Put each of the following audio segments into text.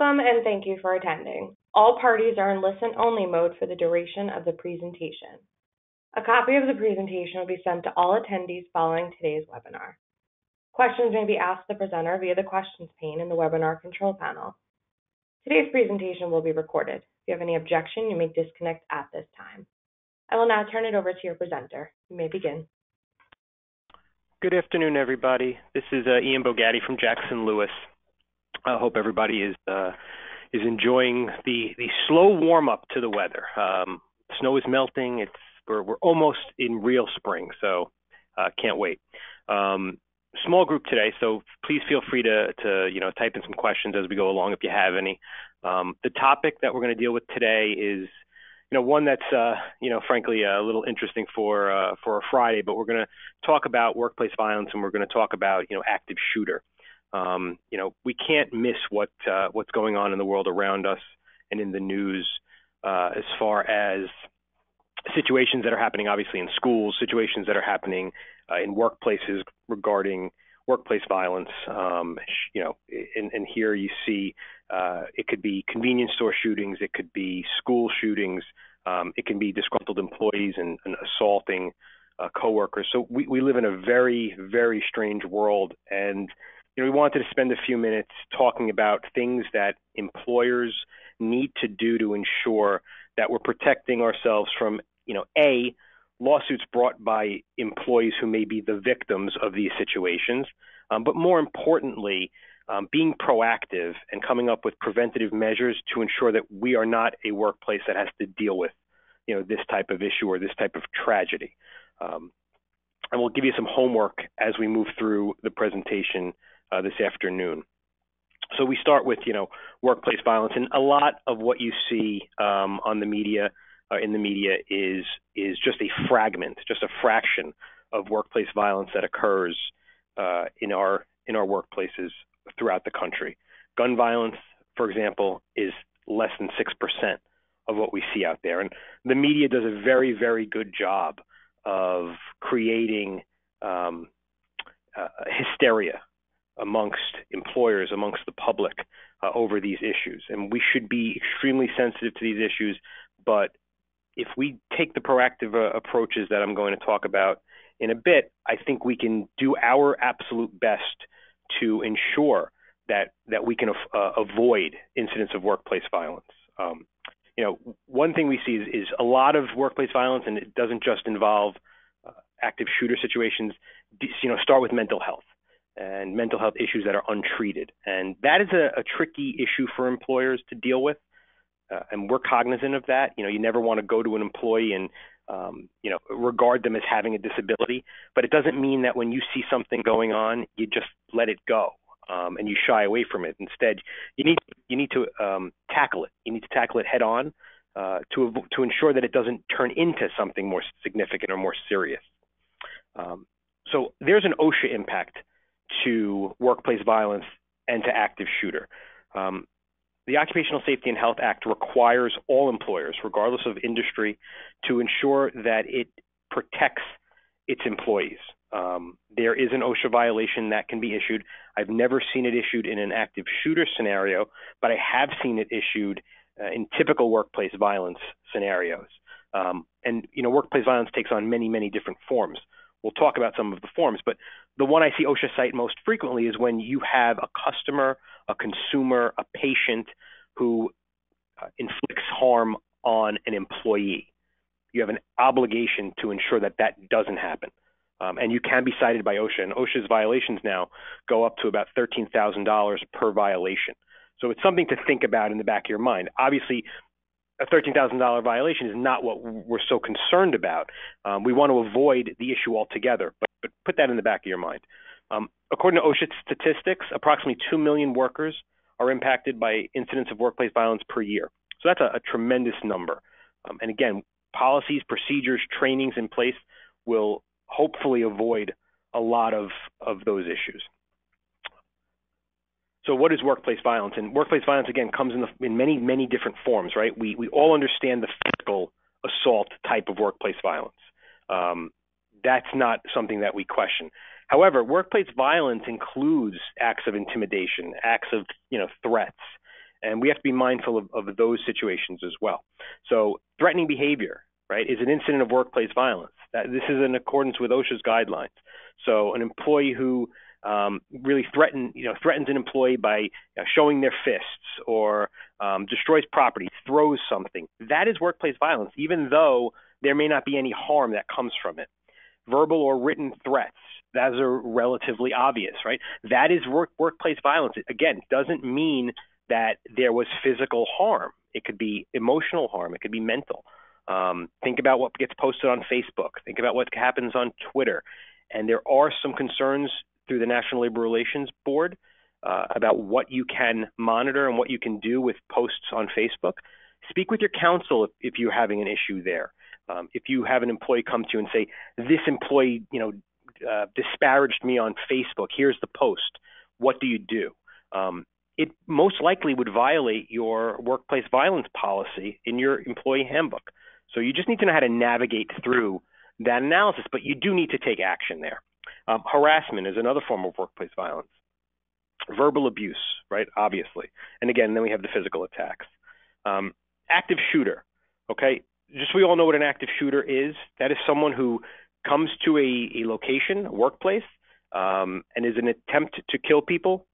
Welcome and thank you for attending. All parties are in listen-only mode for the duration of the presentation. A copy of the presentation will be sent to all attendees following today's webinar. Questions may be asked the presenter via the questions pane in the webinar control panel. Today's presentation will be recorded. If you have any objection, you may disconnect at this time. I will now turn it over to your presenter. You may begin. Good afternoon, everybody. This is Ian Bogatti from Jackson Lewis. I hope everybody is enjoying the slow warm up to the weather. Snow is melting. We're almost in real spring, so can't wait. Small group today, so please feel free to type in some questions as we go along if you have any. The topic that we're going to deal with today is one that's frankly a little interesting for a Friday, but we're going to talk about workplace violence and we're going to talk about active shooter. We can't miss what's going on in the world around us and in the news as far as situations that are happening, obviously, in schools, situations that are happening in workplaces regarding workplace violence. And here you see it could be convenience store shootings, it could be school shootings, it can be disgruntled employees and assaulting coworkers. So we live in a very, very strange world, and we wanted to spend a few minutes talking about things that employers need to do to ensure that we're protecting ourselves from, A, lawsuits brought by employees who may be the victims of these situations, but more importantly, being proactive and coming up with preventative measures to ensure that we are not a workplace that has to deal with, this type of issue or this type of tragedy. And we'll give you some homework as we move through the presentation this afternoon. So we start with, workplace violence, and a lot of what you see on the media, in the media, is just a fragment, just a fraction of workplace violence that occurs in our workplaces throughout the country. Gun violence, for example, is less than 6% of what we see out there, and the media does a very, very good job of creating hysteria amongst employers, amongst the public over these issues. And we should be extremely sensitive to these issues, but if we take the proactive approaches that I'm going to talk about in a bit, I think we can do our absolute best to ensure that we can avoid incidents of workplace violence. One thing we see is a lot of workplace violence, and it doesn't just involve active shooter situations, start with mental health and mental health issues that are untreated. And that is a tricky issue for employers to deal with. And we're cognizant of that. You never want to go to an employee and, regard them as having a disability. But it doesn't mean that when you see something going on, you just let it go and you shy away from it. Instead, you need to tackle it. You need to tackle it head on to ensure that it doesn't turn into something more significant or more serious. So there's an OSHA impact to workplace violence and to active shooter. The Occupational Safety and Health Act requires all employers, regardless of industry, to ensure that it protects its employees. There is an OSHA violation that can be issued. I've never seen it issued in an active shooter scenario, but I have seen it issued in typical workplace violence scenarios. And workplace violence takes on many, many different forms. We'll talk about some of the forms, but the one I see OSHA cite most frequently is when you have a customer, a consumer, a patient who inflicts harm on an employee. You have an obligation to ensure that that doesn't happen. And you can be cited by OSHA, and OSHA's violations now go up to about $13,000 per violation. So it's something to think about in the back of your mind. Obviously, a $13,000 violation is not what we're so concerned about. We want to avoid the issue altogether, but put that in the back of your mind. According to OSHA statistics, approximately 2 million workers are impacted by incidents of workplace violence per year. So that's a tremendous number. And again, policies, procedures, trainings in place will hopefully avoid a lot of those issues. So what is workplace violence? And workplace violence, again, comes in many, many different forms, right? We all understand the physical assault type of workplace violence. That's not something that we question. However, workplace violence includes acts of intimidation, acts of threats, And we have to be mindful of those situations as well. So threatening behavior, right, is an incident of workplace violence. This is in accordance with OSHA's guidelines. So an employee who really threatens an employee by showing their fists or destroys property, throws something, that is workplace violence, even though there may not be any harm that comes from it. Verbal or written threats, those are relatively obvious, right? That is workplace violence. It, again, doesn't mean that there was physical harm. It could be emotional harm. It could be mental. Think about what gets posted on Facebook. Think about what happens on Twitter. And there are some concerns through the National Labor Relations Board about what you can monitor and what you can do with posts on Facebook. Speak with your counsel if you're having an issue there. If you have an employee come to you and say, this employee, disparaged me on Facebook, here's the post, what do you do? It most likely would violate your workplace violence policy in your employee handbook. So you just need to know how to navigate through that analysis, but you do need to take action there. Harassment is another form of workplace violence. Verbal abuse, right, obviously. And again, then we have the physical attacks. Active shooter, okay? Just so we all know what an active shooter is. That is someone who comes to a location, a workplace, and is an attempt to kill people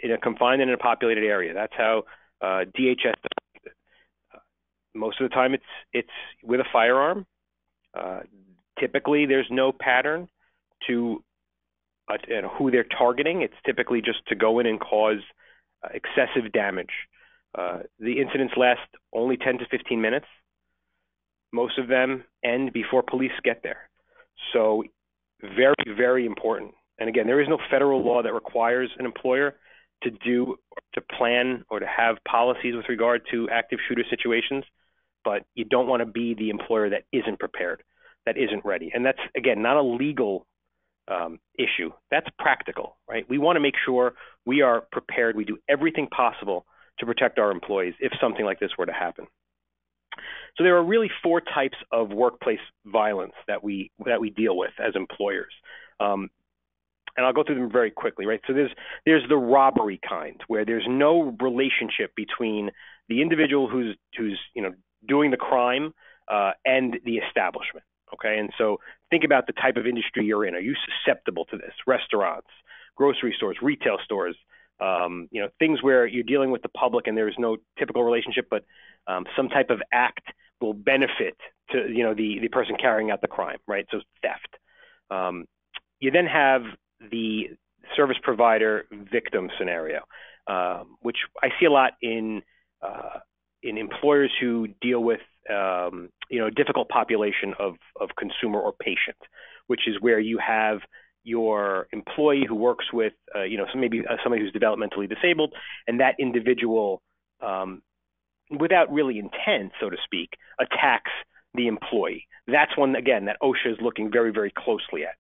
in a confined and in a populated area. That's how DHS does it. Most of the time it's with a firearm. Typically there's no pattern to who they're targeting. It's typically just to go in and cause excessive damage. The incidents last only 10 to 15 minutes. Most of them end before police get there. So very, very important. And again, there is no federal law that requires an employer to plan or to have policies with regard to active shooter situations, but you don't want to be the employer that isn't prepared, that isn't ready. And that's, again, not a legal issue. That's practical, right? We want to make sure we are prepared. We do everything possible to protect our employees if something like this were to happen. So there are really four types of workplace violence that we deal with as employers. And I'll go through them very quickly, right? So there's the robbery kind, where there's no relationship between the individual who's doing the crime and the establishment. Okay, and so think about the type of industry you're in. Are you susceptible to this? Restaurants, grocery stores, retail stores, things where you're dealing with the public and there is no typical relationship, but some type of act will benefit to the person carrying out the crime, right? So theft. You then have the service provider victim scenario, which I see a lot in employers who deal with a difficult population of consumer or patient, which is where you have your employee who works with maybe somebody who's developmentally disabled, and that individual, without really intent, so to speak, attacks the employee. That's one, again, that OSHA is looking very, very closely at.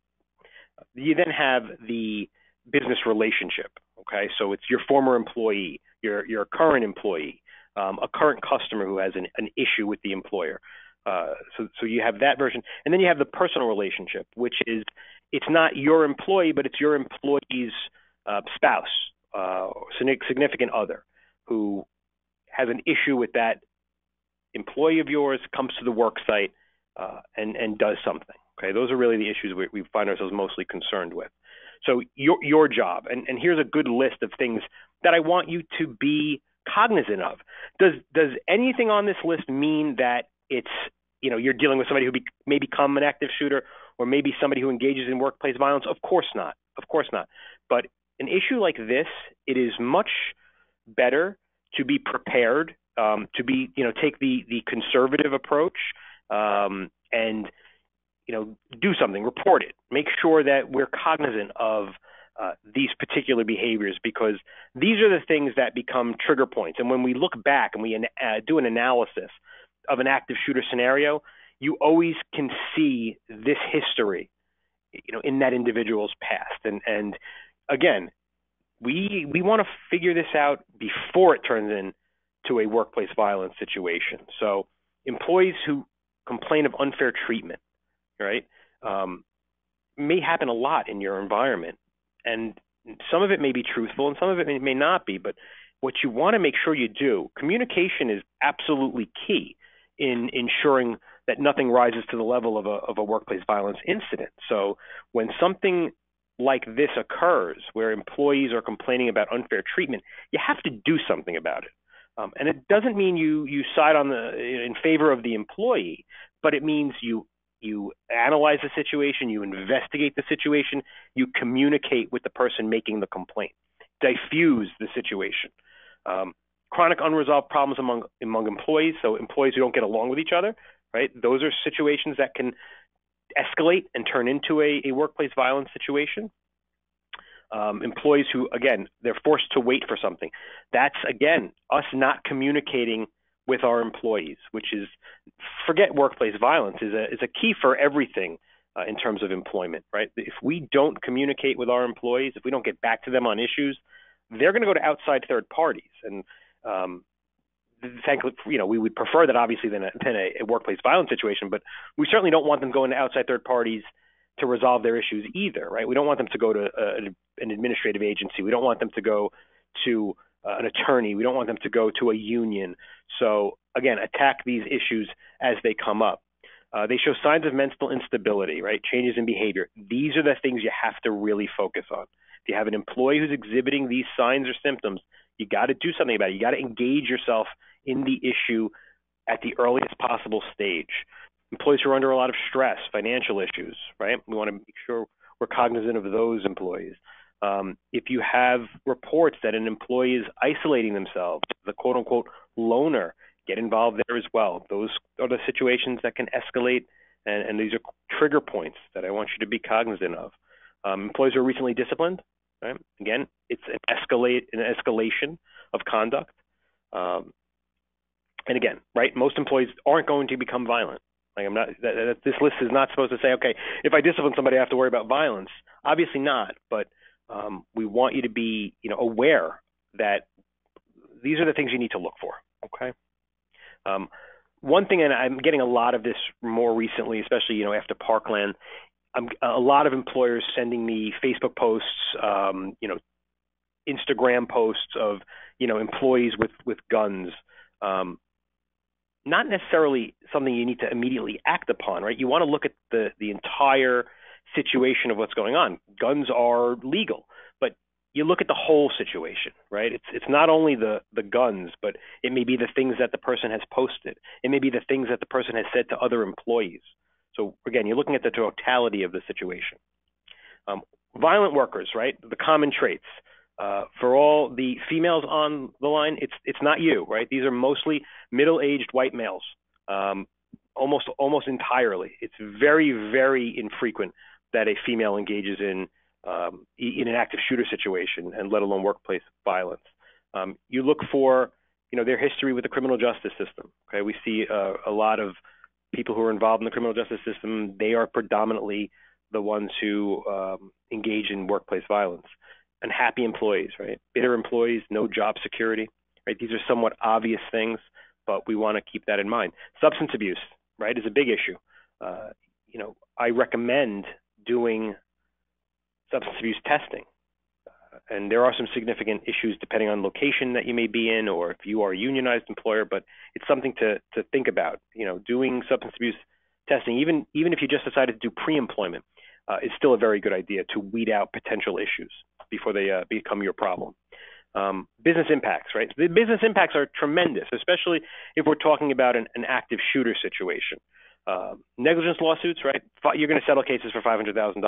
You then have the business relationship, okay? So it's your former employee, your current employee, a current customer who has an issue with the employer. So you have that version. And then you have the personal relationship, which is, it's not your employee, but it's your employee's spouse or significant other who has an issue with that employee of yours, comes to the work site and does something. Okay, those are really the issues we find ourselves mostly concerned with. So your job, and here's a good list of things that I want you to be cognizant of. Does anything on this list mean that it's, you're dealing with somebody who may become an active shooter, or maybe somebody who engages in workplace violence? Of course not. Of course not. But an issue like this, it is much better to be prepared, to be, take the conservative approach, and do something, report it, make sure that we're cognizant of these particular behaviors, because these are the things that become trigger points. And when we look back and we do an analysis of an active shooter scenario, you always can see this history, in that individual's past. And again, we want to figure this out before it turns into a workplace violence situation. So employees who complain of unfair treatment, right, may happen a lot in your environment. And some of it may be truthful and some of it may not be, but what you want to make sure you do, communication is absolutely key in ensuring that nothing rises to the level of a workplace violence incident. So when something like this occurs, where employees are complaining about unfair treatment, you have to do something about it. And it doesn't mean you side in favor of the employee, but it means you analyze the situation, you investigate the situation, you communicate with the person making the complaint, diffuse the situation. Chronic unresolved problems among employees, so employees who don't get along with each other, right? Those are situations that can escalate and turn into a workplace violence situation. Employees who, again, they're forced to wait for something. That's, again, us not communicating with our employees, which is, forget workplace violence, is a key for everything in terms of employment, right? If we don't communicate with our employees, if we don't get back to them on issues, they're going to go to outside third parties. And thankfully, we would prefer that obviously than a workplace violence situation, but we certainly don't want them going to outside third parties to resolve their issues either, right? We don't want them to go to an administrative agency. We don't want them to go to an attorney. We don't want them to go to a union. So again, attack these issues as they come up. They show signs of mental instability, right? Changes in behavior. These are the things you have to really focus on. If you have an employee who's exhibiting these signs or symptoms, you got to do something about it. You got to engage yourself in the issue at the earliest possible stage. Employees who are under a lot of stress, financial issues, right? We want to make sure we're cognizant of those employees. If you have reports that an employee is isolating themselves, the quote-unquote loner, get involved there as well. Those are the situations that can escalate, and these are trigger points that I want you to be cognizant of. Employees who are recently disciplined, right? Again, it's an escalation of conduct. And again, right, most employees aren't going to become violent. Like this list is not supposed to say, okay, if I discipline somebody, I have to worry about violence. Obviously not, but we want you to be, aware that these are the things you need to look for. Okay. One thing, and I'm getting a lot of this more recently, especially after Parkland, a lot of employers sending me Facebook posts, Instagram posts of employees with guns. Not necessarily something you need to immediately act upon, right? You want to look at the entire situation of what's going on. Guns are legal, but you look at the whole situation, right? It's not only the guns, but it may be the things that the person has posted. It may be the things that the person has said to other employees. So again, you're looking at the totality of the situation. Violent workers, right? The common traits. For all the females on the line, it's not you, right? These are mostly middle-aged white males, almost entirely. It's very, very infrequent that a female engages in an active shooter situation, and let alone workplace violence. You look for, their history with the criminal justice system. Okay, we see a lot of people who are involved in the criminal justice system. They are predominantly the ones who engage in workplace violence. Unhappy employees, right? Bitter employees, no job security, right? These are somewhat obvious things, but we want to keep that in mind. Substance abuse, right, is a big issue. I recommend doing substance abuse testing. And there are some significant issues depending on location that you may be in, or if you are a unionized employer, but it's something to think about. Doing substance abuse testing, even if you just decided to do pre-employment, is still a very good idea to weed out potential issues before they become your problem. Business impacts, right? The business impacts are tremendous, especially if we're talking about an active shooter situation. Negligence lawsuits, right? You're going to settle cases for $500,000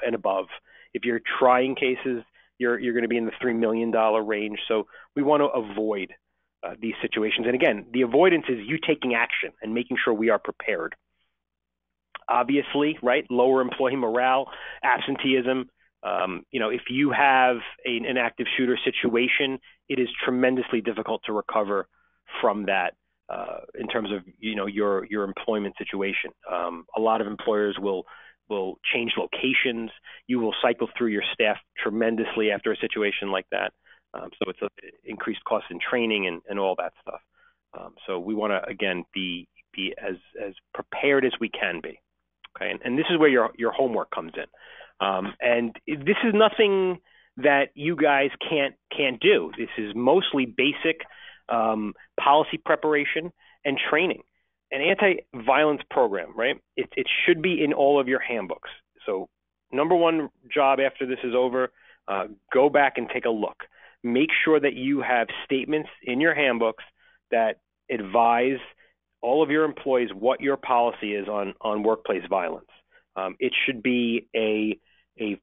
and above. If you're trying cases, you're going to be in the $3 million range. So we want to avoid these situations. And again, the avoidance is you taking action and making sure we are prepared. Obviously, right? Lower employee morale, absenteeism. If you have an active shooter situation, it is tremendously difficult to recover from that in terms of your employment situation. A lot of employers will change locations. You will cycle through your staff tremendously after a situation like that. So it's increased cost in training and all that stuff. So we want to again be as prepared as we can be. Okay, and this is where your homework comes in. And this is nothing that you guys can't do. This is mostly basic policy preparation and training. An anti-violence program, right? It should be in all of your handbooks. So number one job after this is over, go back and take a look. Make sure that you have statements in your handbooks that advise all of your employees what your policy is on workplace violence. It should be a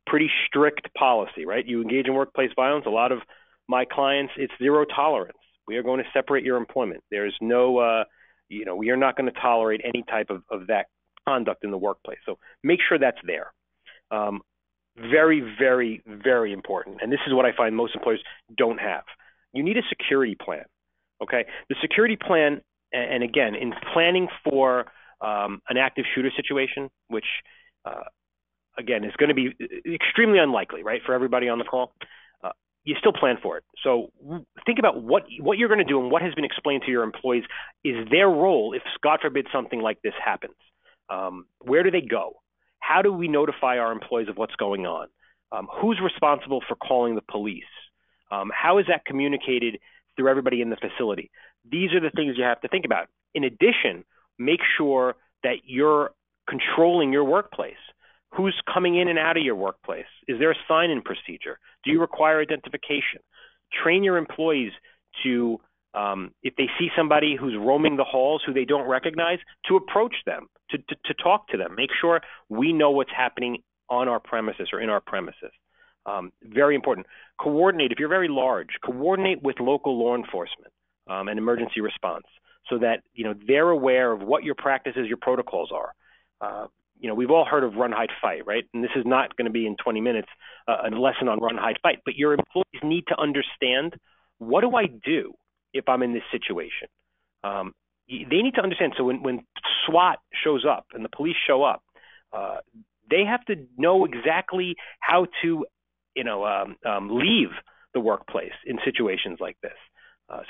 pretty strict policy, right? You engage in workplace violence, a lot of my clients, it's zero tolerance. We are going to separate your employment. There's no, we are not going to tolerate any type of that conduct in the workplace. So make sure that's there. Very, very, very important. And this is what I find most employers don't have. You need a security plan, okay? The security plan, and again, in planning for an active shooter situation, which again is going to be extremely unlikely, right, for everybody on the call, you still plan for it. So think about what you're going to do and what has been explained to your employees is their role if, God forbid, something like this happens. Where do they go? How do we notify our employees of what's going on? Who's responsible for calling the police? How is that communicated through everybody in the facility? These are the things you have to think about. In addition, make sure that you're controlling your workplace. Who's coming in and out of your workplace? Is there a sign-in procedure? Do you require identification? Train your employees to, if they see somebody who's roaming the halls who they don't recognize, to approach them, to talk to them. Make sure we know what's happening on our premises or in our premises. Very important. Coordinate, if you're very large, coordinate with local law enforcement and emergency response so that they're aware of what your practices, your protocols are. We've all heard of run, hide, fight, right? And this is not going to be in 20 minutes a lesson on run, hide, fight, but your employees need to understand, what do I do if I'm in this situation? They need to understand. So when SWAT shows up and the police show up, they have to know exactly how to, leave the workplace in situations like this.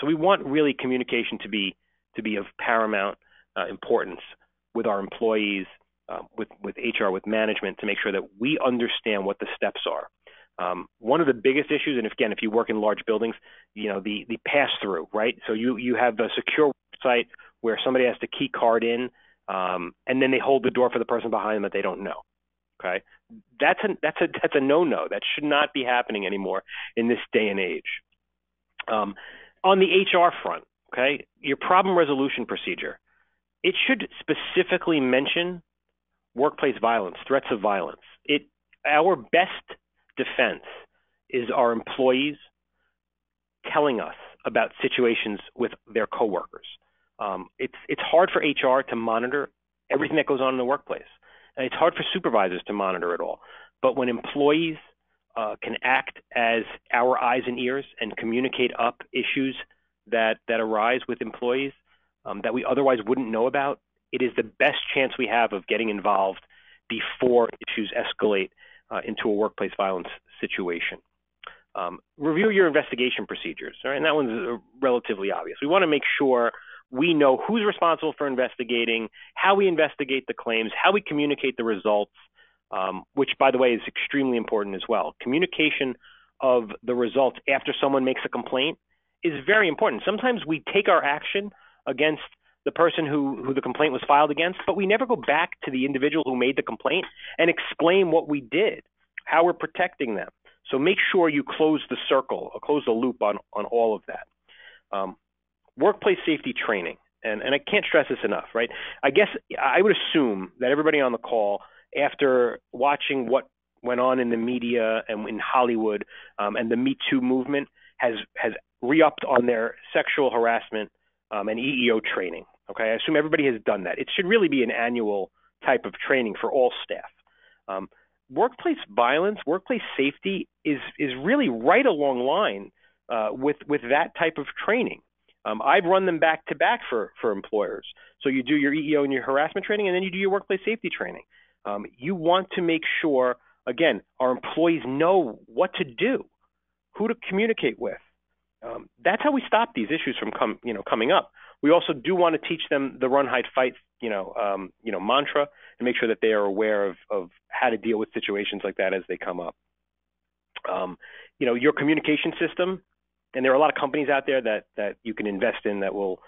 So we want really communication to be of paramount importance with our employees, with HR, with management, to make sure that we understand what the steps are. One of the biggest issues, and again, if you work in large buildings, the pass-through, right? So you have a secure website where somebody has to key card in, and then they hold the door for the person behind them that they don't know. Okay, that's a no-no. That should not be happening anymore in this day and age. On the HR front, okay, your problem resolution procedure, it should specifically mention workplace violence, threats of violence. Our best defense is our employees telling us about situations with their coworkers. It's hard for HR to monitor everything that goes on in the workplace. And it's hard for supervisors to monitor it all. But when employees can act as our eyes and ears and communicate up issues that arise with employees that we otherwise wouldn't know about, it is the best chance we have of getting involved before issues escalate into a workplace violence situation. Review your investigation procedures, all right? And that one's relatively obvious. We want to make sure we know who's responsible for investigating, how we investigate the claims, how we communicate the results, which, by the way, is extremely important as well. Communication of the results after someone makes a complaint is very important. Sometimes we take our action against the person who the complaint was filed against, but we never go back to the individual who made the complaint and explain what we did, how we're protecting them. So make sure you close the circle, or close the loop on all of that. Workplace safety training, and I can't stress this enough, right? I guess I would assume that everybody on the call, after watching what went on in the media and in Hollywood and the Me Too movement, has re-upped on their sexual harassment and EEO training. Okay, I assume everybody has done that. It should really be an annual type of training for all staff. Workplace violence, workplace safety is really right along line with that type of training. I've run them back to back for employers. So you do your EEO and your harassment training, and then you do your workplace safety training. You want to make sure, again, our employees know what to do, who to communicate with. That's how we stop these issues from coming up. We also do want to teach them the run, hide, fight, mantra, and make sure that they are aware of how to deal with situations like that as they come up. Your communication system, and there are a lot of companies out there that you can invest in that will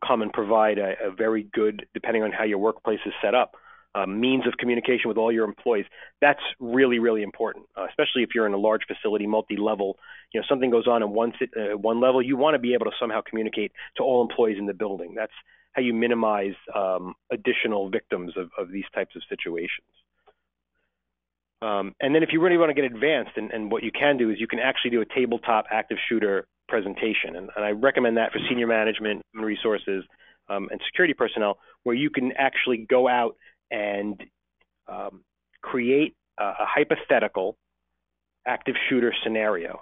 come and provide a very good, depending on how your workplace is set up, means of communication with all your employees. That's really, really important, especially if you're in a large facility, multi-level. Something goes on in one level, you want to be able to somehow communicate to all employees in the building. That's how you minimize additional victims of these types of situations. And then if you really want to get advanced, and what you can do is you can actually do a tabletop active shooter presentation. And I recommend that for senior management, human resources, and security personnel, where you can actually go out and create a hypothetical active shooter scenario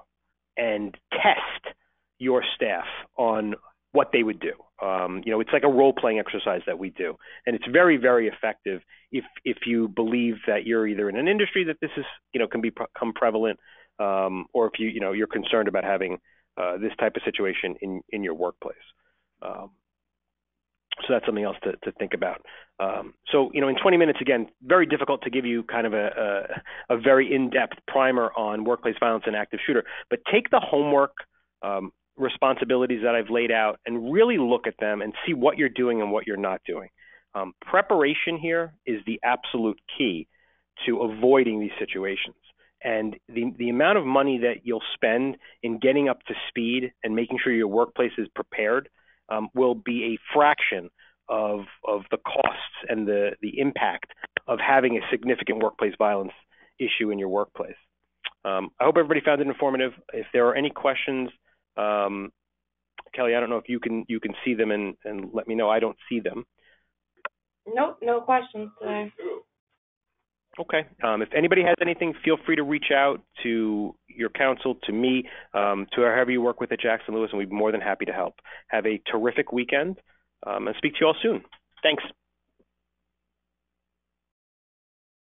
and test your staff on what they would do. It's like a role-playing exercise that we do, and it's very, very effective if you believe that you're either in an industry that this is, can become prevalent, or if you're concerned about having this type of situation in your workplace. So that's something else to think about. So in 20 minutes, again, very difficult to give you kind of a very in-depth primer on workplace violence and active shooter, but take the homework responsibilities that I've laid out and really look at them and see what you're doing and what you're not doing. Preparation here is the absolute key to avoiding these situations. And the amount of money that you'll spend in getting up to speed and making sure your workplace is prepared will be a fraction of the costs and the impact of having a significant workplace violence issue in your workplace. I hope everybody found it informative. If there are any questions, Kelly, I don't know if you can see them and let me know. I don't see them. Nope, no questions today. Okay. If anybody has anything, feel free to reach out to your counsel, to me, to whoever you work with at Jackson Lewis, and we'd be more than happy to help. Have a terrific weekend, and speak to you all soon. Thanks.